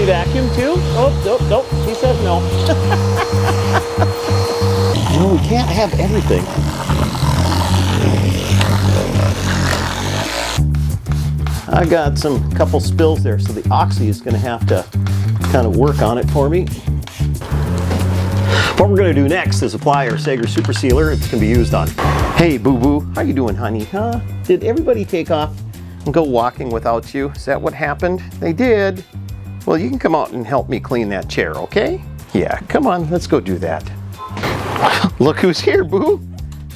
be vacuumed too? Oh, nope, nope. She says no. You know, we can't have everything. I got some couple spills there, so the oxy is going to have to kind of work on it for me. What we're going to do next is apply our Saiger Super Sealer. It's going to be used on. Hey, boo-boo, how you doing, honey? Huh? Did everybody take off and go walking without you? Is that what happened? They did. Well, you can come out and help me clean that chair, okay? Yeah, come on, let's go do that. Look who's here, boo.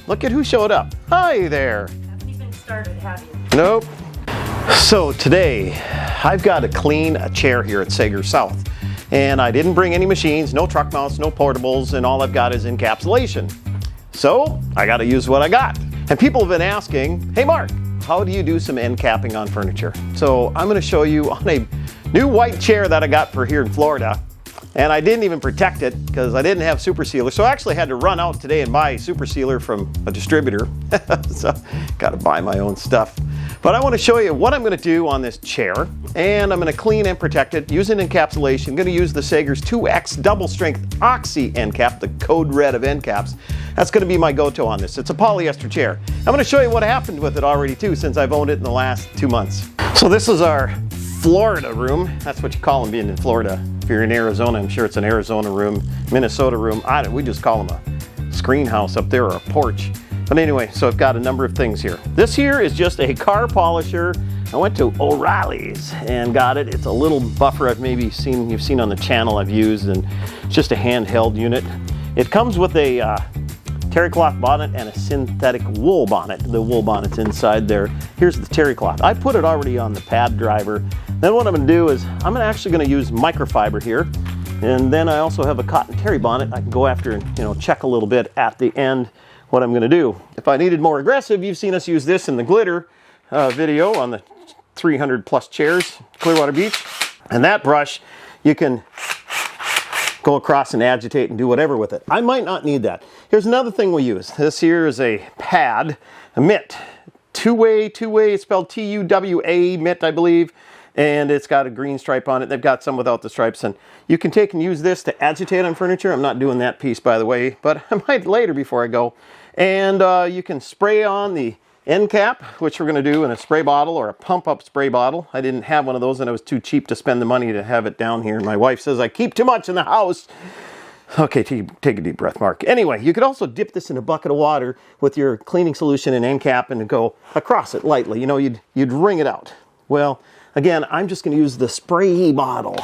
Look at who showed up. Hi there. Haven't even started, have you? Nope. So today, I've got to clean a chair here at Saiger South. And I didn't bring any machines, no truck mounts, no portables, and all I've got is encapsulation. So I got to use what I got. And people have been asking, hey Mark, how do you do some end capping on furniture? So I'm going to show you on a new white chair that I got for here in Florida. And I didn't even protect it because I didn't have super sealer. So I actually had to run out today and buy super sealer from a distributor. So got to buy my own stuff. But I want to show you what I'm going to do on this chair, and I'm going to clean and protect it using encapsulation. I'm going to use the Saiger's 2X double strength oxy end cap, the code red of end caps. That's going to be my go-to on this. It's a polyester chair. I'm going to show you what happened with it already too, since I've owned it in the last 2 months. So this is our Florida room. That's what you call them being in Florida. If you're in Arizona, I'm sure it's an Arizona room, Minnesota room. We just call them a screen house up there or a porch. But anyway, so I've got a number of things here. This here is just a car polisher. I went to O'Reilly's and got it. It's a little buffer you've seen on the channel I've used, and it's just a handheld unit. It comes with a terry cloth bonnet and a synthetic wool bonnet. The wool bonnet's inside there. Here's the terry cloth. I put it already on the pad driver. Then what I'm going to do is I'm actually going to use microfiber here. And then I also have a cotton terry bonnet. I can go after and check a little bit at the end what I'm going to do. If I needed more aggressive, you've seen us use this in the glitter video on the 300 plus chairs, Clearwater Beach. And that brush, you can go across and agitate and do whatever with it. I might not need that. Here's another thing we use. This here is a pad, a mitt. Two-way, it's spelled T-U-W-A, mitt, I believe. And it's got a green stripe on it. They've got some without the stripes. And you can take and use this to agitate on furniture. I'm not doing that piece, by the way, but I might later before I go. And you can spray on the end cap, which we're going to do in a spray bottle or a pump-up spray bottle. I didn't have one of those, and it was too cheap to spend the money to have it down here. My wife says I keep too much in the house. Okay, take a deep breath, Mark. Anyway, you could also dip this in a bucket of water with your cleaning solution and end cap and go across it lightly. You'd wring it out. Well, again, I'm just going to use the spray bottle.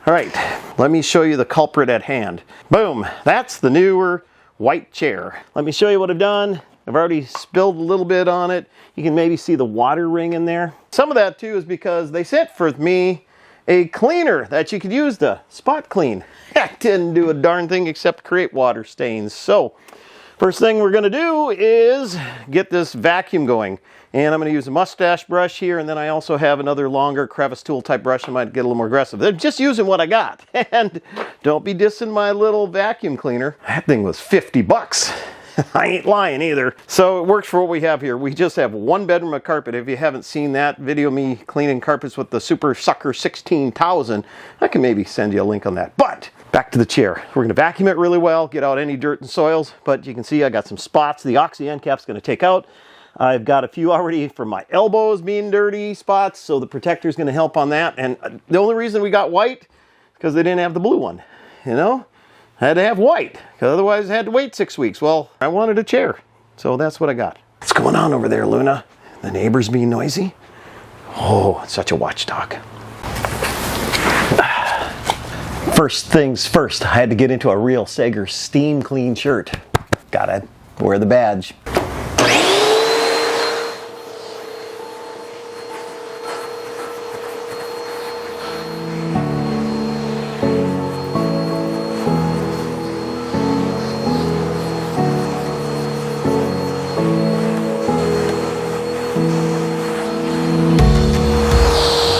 All right, let me show you the culprit at hand. Boom, that's the newer white chair. Let me show you what I've done. I've already spilled a little bit on it. You can maybe see the water ring in there. Some of that too is because they sent for me a cleaner that you could use to spot clean. It didn't do a darn thing except create water stains. So first thing we're going to do is get this vacuum going. And I'm going to use a mustache brush here, and then I also have another longer crevice tool type brush. I might get a little more aggressive. They're just using what I got. And don't be dissing my little vacuum cleaner. That thing was 50 bucks. I ain't lying either. So it works for what we have here. We just have one bedroom of carpet. If you haven't seen that video, me cleaning carpets with the Super Sucker 16,000, I can maybe send you a link on that. But back to the chair. We're going to vacuum it really well, get out any dirt and soils. But you can see I got some spots the oxy end cap's going to take out. I've got a few already from my elbows being dirty spots, so the protector is going to help on that. And the only reason we got white is because they didn't have the blue one. I had to have white, because otherwise I had to wait 6 weeks. Well, I wanted a chair, so that's what I got. What's going on over there, Luna? The neighbors being noisy? Oh, it's such a watchdog. First things first, I had to get into a real Saiger steam clean shirt. Gotta wear the badge.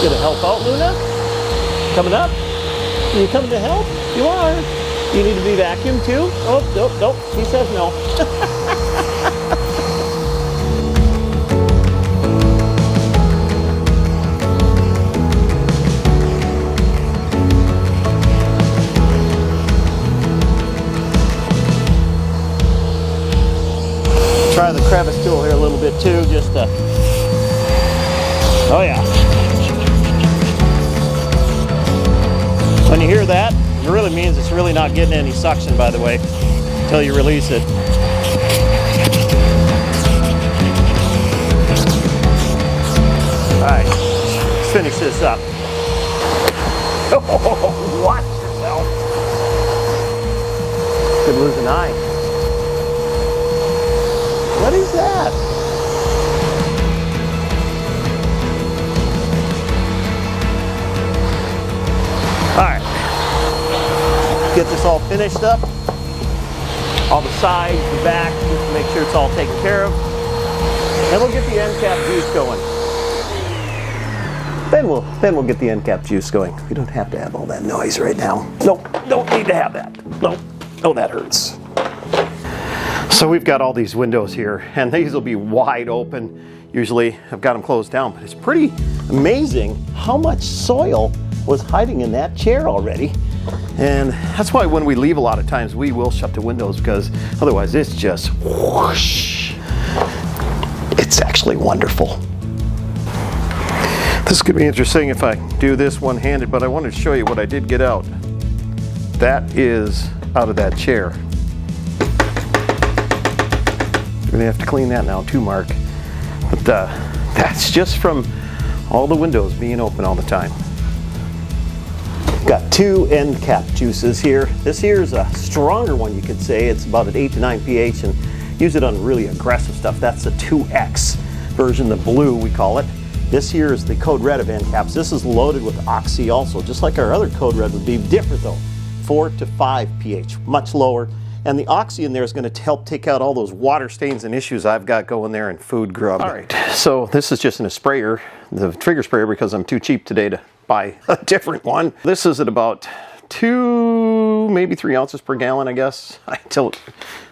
Gonna help out, Luna? Coming up? Are you coming to help? You are. You need to be vacuumed too? Oh, nope. She says no. try the crevice tool here a little bit too, just to, oh yeah. When you hear that, it really means it's really not getting any suction, by the way, until you release it. All right, let's finish this up. Oh, watch yourself. Could lose an eye. What is that? All right, get this all finished up. All the sides, the back, just to make sure it's all taken care of. Then we'll get the Encap juice going. Then we'll get the Encap juice going. We don't have to have all that noise right now. Nope, don't need to have that. Nope, oh, that hurts. So we've got all these windows here, and these will be wide open. Usually I've got them closed down, but it's pretty amazing how much soil was hiding in that chair already. And that's why when we leave a lot of times, we will shut the windows, because otherwise it's just whoosh. It's actually wonderful. This is going to be interesting if I do this one-handed, but I wanted to show you what I did get out. That is out of that chair. You're going to have to clean that now too, Mark. But that's just from all the windows being open all the time. Got two Encap juices here. This here is a stronger one, you could say. It's about an 8 to 9 pH, and use it on really aggressive stuff. That's the 2X version, the blue we call it. This here is the Code Red of Encaps. This is loaded with Oxy also, just like our other Code Red would be. Different though, 4 to 5 pH, much lower. And the Oxy in there is going to help take out all those water stains and issues I've got going there in food grub. All right, so this is just in a sprayer, the trigger sprayer, because I'm too cheap today to buy a different one. This is at about 2, maybe 3 ounces per gallon, I guess. I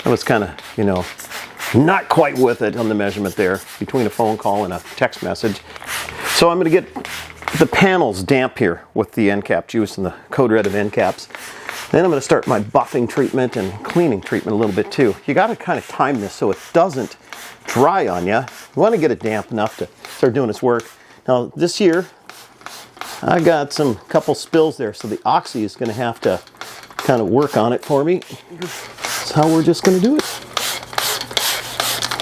was kind of, you know, not quite with it on the measurement there between a phone call and a text message. So I'm going to get the panels damp here with the Encap juice and the Code Red of Encaps. Then I'm going to start my buffing treatment and cleaning treatment a little bit too. You got to kind of time this so it doesn't dry on you. You want to get it damp enough to start doing its work. Now this here, I got some couple spills there, so the Oxy is going to have to kind of work on it for me. That's how we're just going to do it.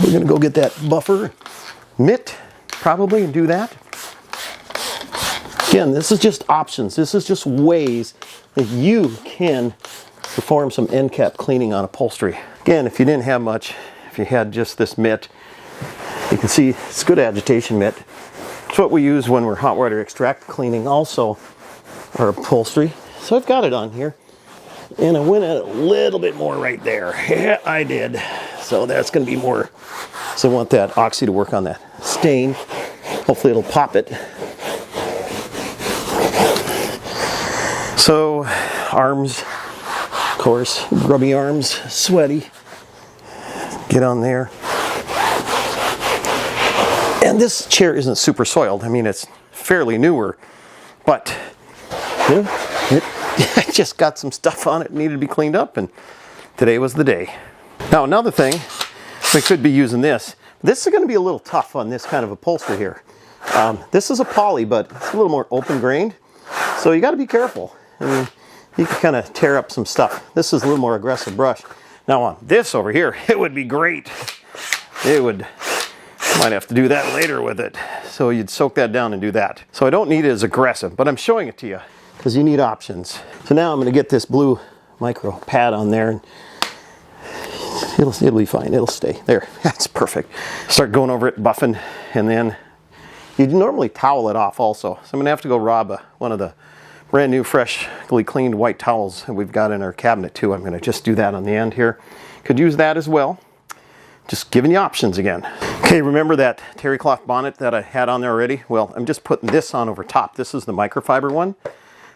We're going to go get that buffer mitt probably and do that. Again, this is just options. This is just ways that you can perform some Encap cleaning on upholstery. Again, if you didn't have much, if you had just this mitt, you can see it's a good agitation mitt. It's what we use when we're hot water extract cleaning also our upholstery. So I've got it on here, and I went at it a little bit more right there. Yeah, I did. So that's going to be more. So I want that Oxy to work on that stain. Hopefully it'll pop it. So arms, of course, grubby arms, sweaty. Get on there. And this chair isn't super soiled. I mean, it's fairly newer, but you know, it just got some stuff on it, needed to be cleaned up, and today was the day. Now another thing, we could be using this. This is going to be a little tough on this kind of upholstery here. This is a poly, but it's a little more open grained, so you got to be careful. I mean, you can kind of tear up some stuff. This is a little more aggressive brush. Now on this over here, it would be great. It would, might have to do that later with it. So you'd soak that down and do that. So I don't need it as aggressive, but I'm showing it to you because you need options. So now I'm going to get this blue micro pad on there, and it'll be fine. It'll stay there. That's perfect. Start going over it, buffing, and then you'd normally towel it off also. So I'm going to have to go rob one of the brand new, freshly cleaned white towels that we've got in our cabinet too. I'm going to just do that on the end here. Could use that as well. Just giving you options again. Okay, remember that terry cloth bonnet that I had on there already? Well, I'm just putting this on over top. This is the microfiber one.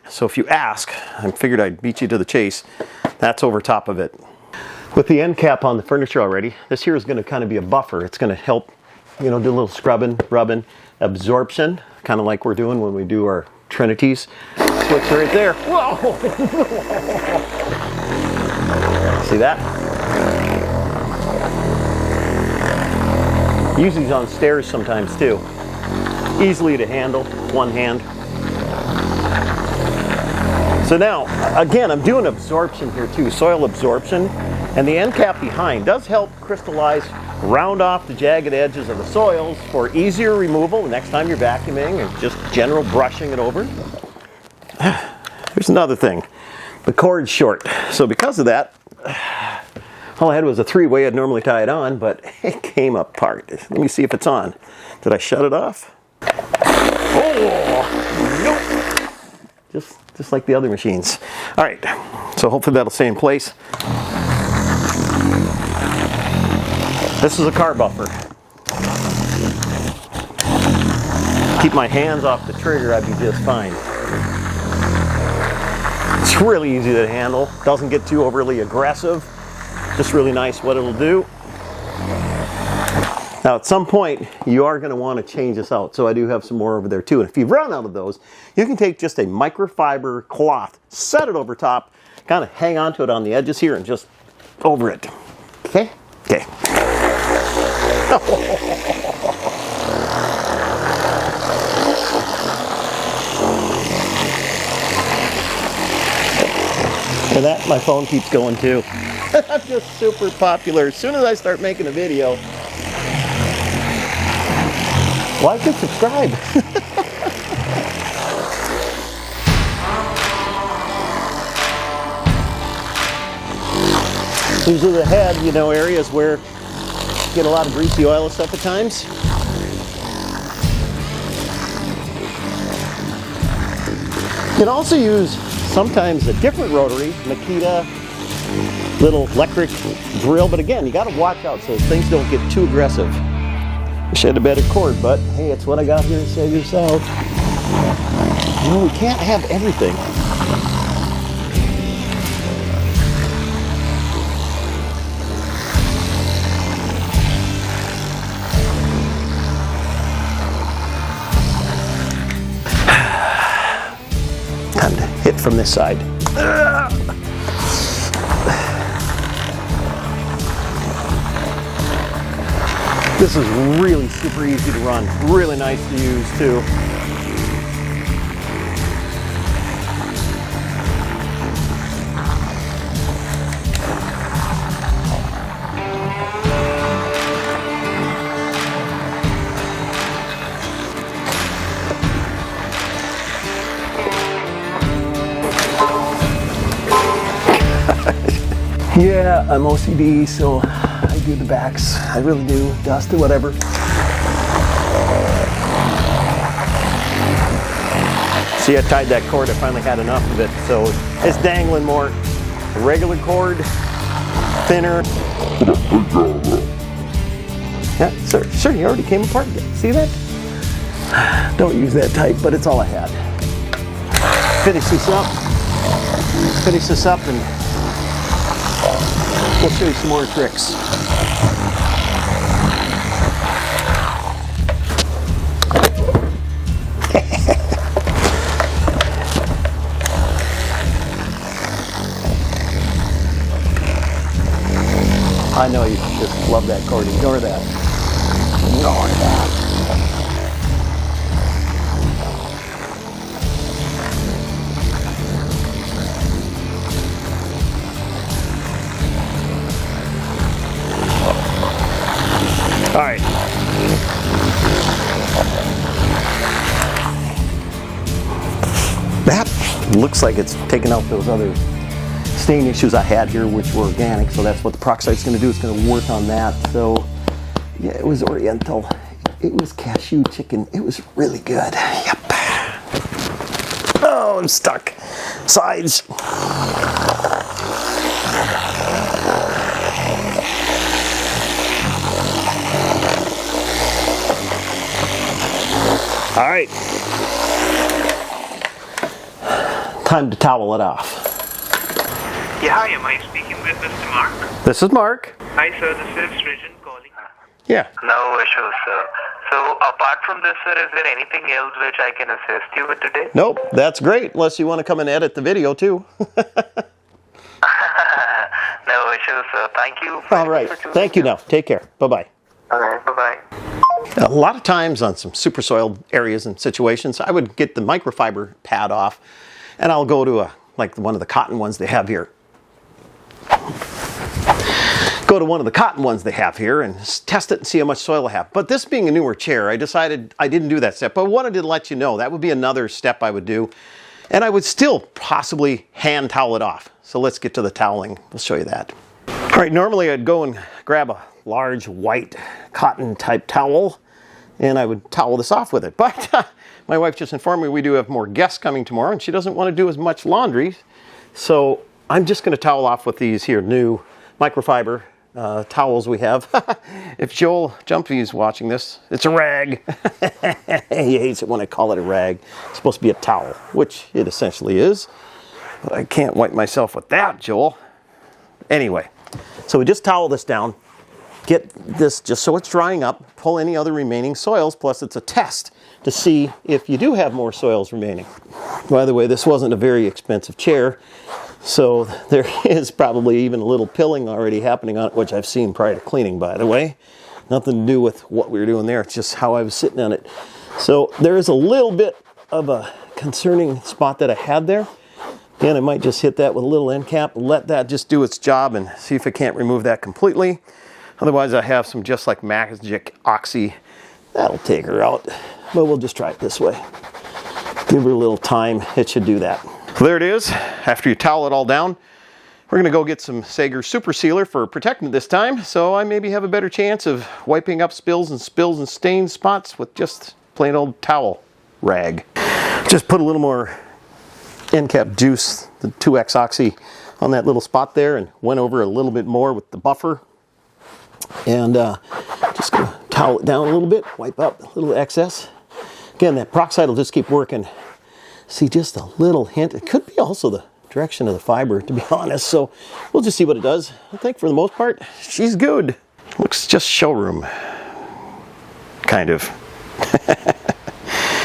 So if you ask, I figured I'd beat you to the chase. That's over top of it. With the end cap on the furniture already, this here is going to kind of be a buffer. It's going to help, you know, do a little scrubbing, rubbing, absorption, kind of like we're doing when we do our Trinities. Switch right there. Whoa! See that? Use these on stairs sometimes too. Easily to handle, one hand. So now, again, I'm doing absorption here too, soil absorption. And the end cap behind does help crystallize, round off the jagged edges of the soils for easier removal the next time you're vacuuming and just general brushing it over. Here's another thing. The cord's short. So because of that, all I had was a three-way. I'd normally tie it on, but it came apart. Let me see if it's on. Did I shut it off? Oh, nope. Just like the other machines. All right, so hopefully that'll stay in place. This is a car buffer. Keep my hands off the trigger, I'd be just fine. It's really easy to handle. Doesn't get too overly aggressive. Just really nice what it'll do. Now at some point you are going to want to change this out, so I do have some more over there too. And if you run out of those, you can take just a microfiber cloth, set it over top, kind of hang on to it on the edges here and just over it. Okay? Okay. And that, my phone keeps going too. I'm just super popular. As soon as I start making a video, like and subscribe. These are the head, you know, areas where you get a lot of greasy oil and stuff at times. You can also use sometimes a different rotary, Makita, little electric drill, but again, you got to watch out so things don't get too aggressive. Wish I had a better cord, but hey, it's what I got here in Saiger South. You know, we can't have everything. Time to hit from this side. This is really super easy to run. Really nice to use too. Yeah, I'm OCD, so I do the backs. I really do. Dust or whatever. See, I tied that cord. I finally had enough of it, so it's dangling more. A regular cord, thinner. Yeah, sure, you already came apart again. See that? Don't use that tight, but it's all I had. Finish this up, and we'll show you some more tricks. I know you just love that cord. Ignore that. Ignore that. All right. That looks like it's taken out those other stain issues I had here, which were organic, so that's what the peroxide's going to do. It's going to work on that. So yeah, it was Oriental. It was cashew chicken. It was really good. Yep. Oh, I'm stuck. Sides. All right. Time to towel it off. Yeah, hi, am I speaking with Mr. Mark? This is Mark. Hi, sir, this is Rajan calling. Yeah. No issues, sir. So, apart from this, sir, is there anything else which I can assist you with today? Nope, that's great, unless you want to come and edit the video too. No issues, sir. Thank you. All right. Thank you now. Take care. Bye-bye. All right, bye-bye. A lot of times on some super soiled areas and situations, I would get the microfiber pad off and I'll go to like one of the cotton ones they have here. Go to one of the cotton ones they have here and test it and see how much soil I have. But this being a newer chair, I decided I didn't do that step. But I wanted to let you know that would be another step I would do. And I would still possibly hand towel it off. So let's get to the toweling. We'll show you that. All right, normally I'd go and grab a large white cotton type towel and I would towel this off with it. But my wife just informed me we do have more guests coming tomorrow and she doesn't want to do as much laundry. So I'm just going to towel off with these here new microfiber towels we have. If Joel Jumpy's watching this, it's a rag. He hates it when I call it a rag. It's supposed to be a towel, which it essentially is. But I can't wipe myself with that, Joel. Anyway, so we just towel this down. Get this just so it's drying up. Pull any other remaining soils, plus it's a test to see if you do have more soils remaining. By the way, this wasn't a very expensive chair. So there is probably even a little pilling already happening on it, which I've seen prior to cleaning, by the way. Nothing to do with what we were doing there. It's just how I was sitting on it. So there is a little bit of a concerning spot that I had there. Again, I might just hit that with a little end cap, let that just do its job and see if I can't remove that completely. Otherwise, I have some Just Like Magic Oxy. That'll take her out. But we'll just try it this way. Give her a little time. It should do that. So there it is. After you towel it all down, we're going to go get some Saiger Super Sealer for protecting it this time. So I maybe have a better chance of wiping up spills and stain spots with just plain old towel rag. Just put a little more Encap juice, the 2X Oxy, on that little spot there and went over a little bit more with the buffer. And just going to towel it down a little bit, wipe out a little excess. Again, that peroxide will just keep working. See, just a little hint. It could be also the direction of the fiber, to be honest. So we'll just see what it does. I think for the most part, she's good. Looks just showroom. Kind of.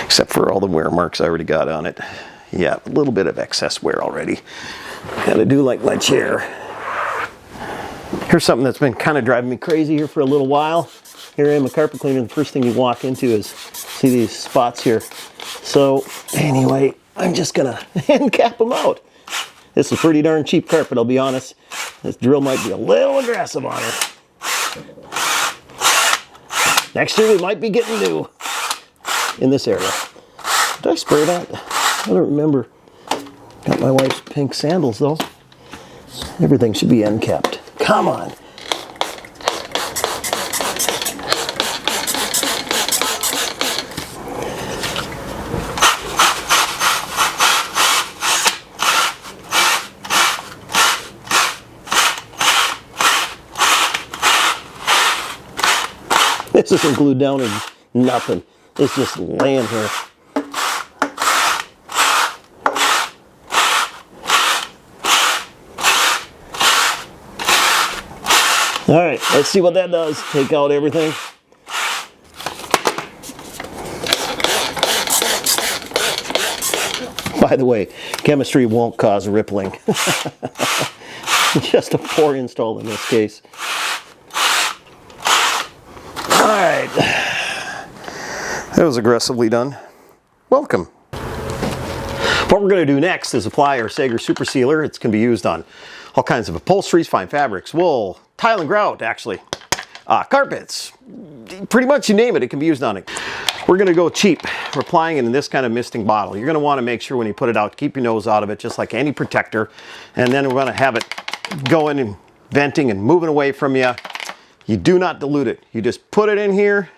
Except for all the wear marks I already got on it. Yeah, a little bit of excess wear already. Gotta do like my chair. Here's something that's been kind of driving me crazy here for a little while. Here I am, a carpet cleaner. The first thing you walk into is see these spots here. So anyway, I'm just gonna hand cap them out. This is pretty darn cheap carpet, I'll be honest. This drill might be a little aggressive on her. Next year we might be getting new in this area. Did I spray that? I don't remember. Got my wife's pink sandals though. Everything should be end capped. Come on. This isn't glued down or nothing. It's just laying here. All right, let's see what that does. Take out everything. By the way, chemistry won't cause rippling. Just a poor install in this case. All right, that was aggressively done. Welcome. What we're going to do next is apply our Saiger Super Sealer. It's going to be used on all kinds of upholsteries, fine fabrics, wool, tile and grout, actually, carpets, pretty much you name it, it can be used on it. We're going to go cheap. We're applying it in this kind of misting bottle. You're going to want to make sure when you put it out, keep your nose out of it, just like any protector. And then we're going to have it going and venting and moving away from you. You do not dilute it. You just put it in here,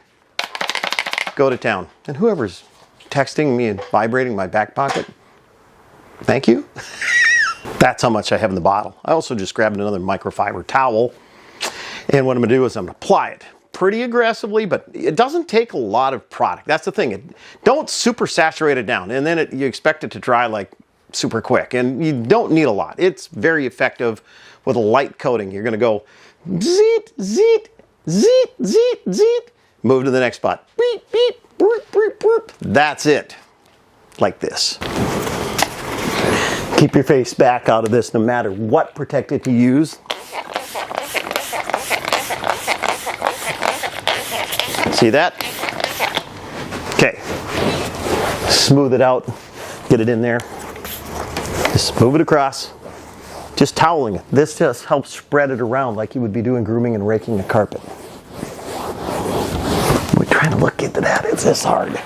go to town. And whoever's texting me and vibrating my back pocket, thank you. That's how much I have in the bottle. I also just grabbed another microfiber towel. And what I'm going to do is I'm going to apply it pretty aggressively, but it doesn't take a lot of product. That's the thing. Don't super saturate it down. And then you expect it to dry like super quick. And you don't need a lot. It's very effective with a light coating. You're going to go zeet, zeet, zeet, zeet, zeet. Move to the next spot. Beep, beep, boop, boop, boop. That's it. Like this. Keep your face back out of this no matter what protectant you use. See that? Okay, smooth it out, get it in there. Just move it across. Just toweling it. This just helps spread it around like you would be doing grooming and raking a carpet. We're trying to look into that. It's this hard.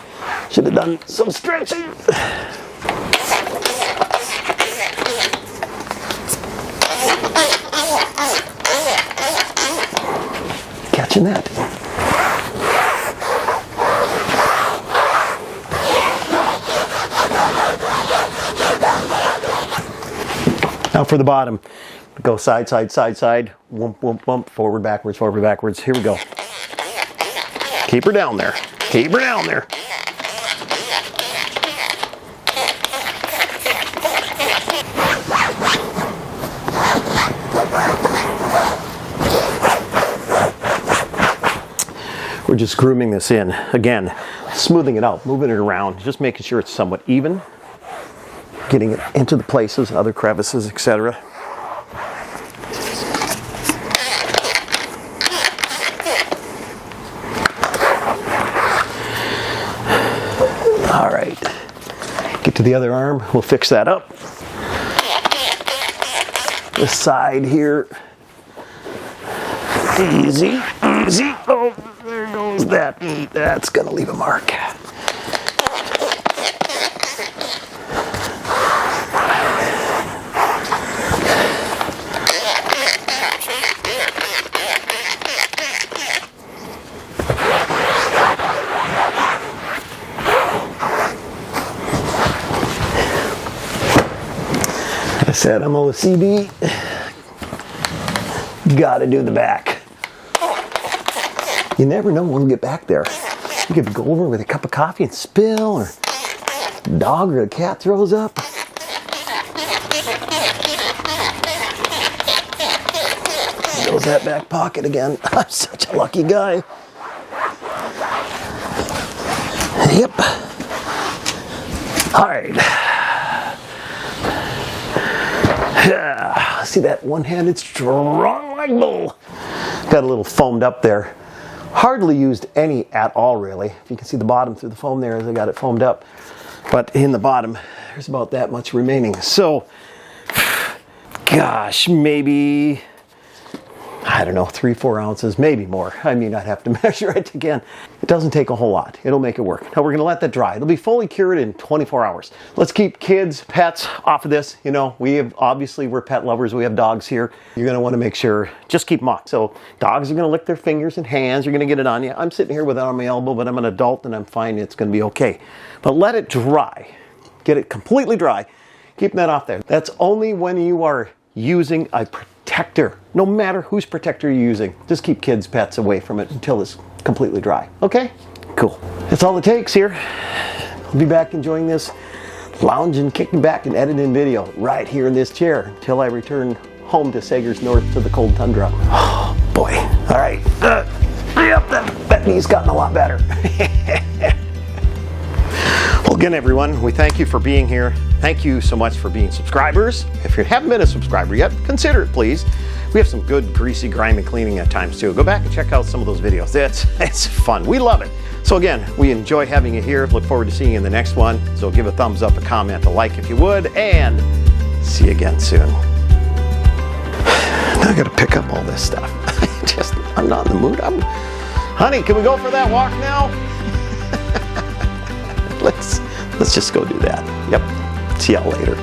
Should have done some stretching. Catching that. Now for the bottom, go side, side, side, side, whoomp, whoomp, whoomp, forward, backwards, forward, backwards. Here we go. Keep her down there. Keep her down there. We're just grooming this in. Again, smoothing it out, moving it around, just making sure it's somewhat even. Getting it into the places, other crevices, etc. All right, get to the other arm, we'll fix that up. This side here, easy, easy. Oh, there goes that. That's gonna leave a mark. I said I'm OCD. Gotta do the back. You never know when we get back there. You could go over with a cup of coffee and spill, or a dog or a cat throws up. There goes that back pocket again. I'm such a lucky guy. Yep. All right. Yeah, see that one-handed strong like bull. Got a little foamed up there. Hardly used any at all, really. If you can see the bottom through the foam there, as I got it foamed up. But in the bottom, there's about that much remaining. So, gosh, maybe, I don't know, 3-4 ounces, maybe more. I mean, I'd have to measure it again. It doesn't take a whole lot. It'll make it work. Now we're gonna let that dry. It'll be fully cured in 24 hours. Let's keep kids, pets off of this. You know, we're pet lovers. We have dogs here. You're gonna wanna make sure, just keep them off. So dogs are gonna lick their fingers and hands. You're gonna get it on you. I'm sitting here with it on my elbow, but I'm an adult and I'm fine. It's gonna be okay. But let it dry. Get it completely dry. Keep that off there. That's only when you are using a protector. No matter whose protector you're using, just keep kids, pets away from it until it's completely dry. Okay? Cool. That's all it takes here. I'll be back enjoying this, lounging, kicking back and editing video right here in this chair until I return home to Saigers North to the cold tundra. Oh boy. All right. Yep, that knee's gotten a lot better. Well, again, everyone, we thank you for being here. Thank you so much for being subscribers. If you haven't been a subscriber yet, consider it, please. We have some good greasy grinding cleaning at times too. Go back and check out some of those videos. It's fun. We love it. So again, we enjoy having you here. Look forward to seeing you in the next one. So give a thumbs up, a comment, a like if you would, and see you again soon. Now I gotta pick up all this stuff. I'm not in the mood. Honey, can we go for that walk now? Let's just go do that. Yep. See y'all later.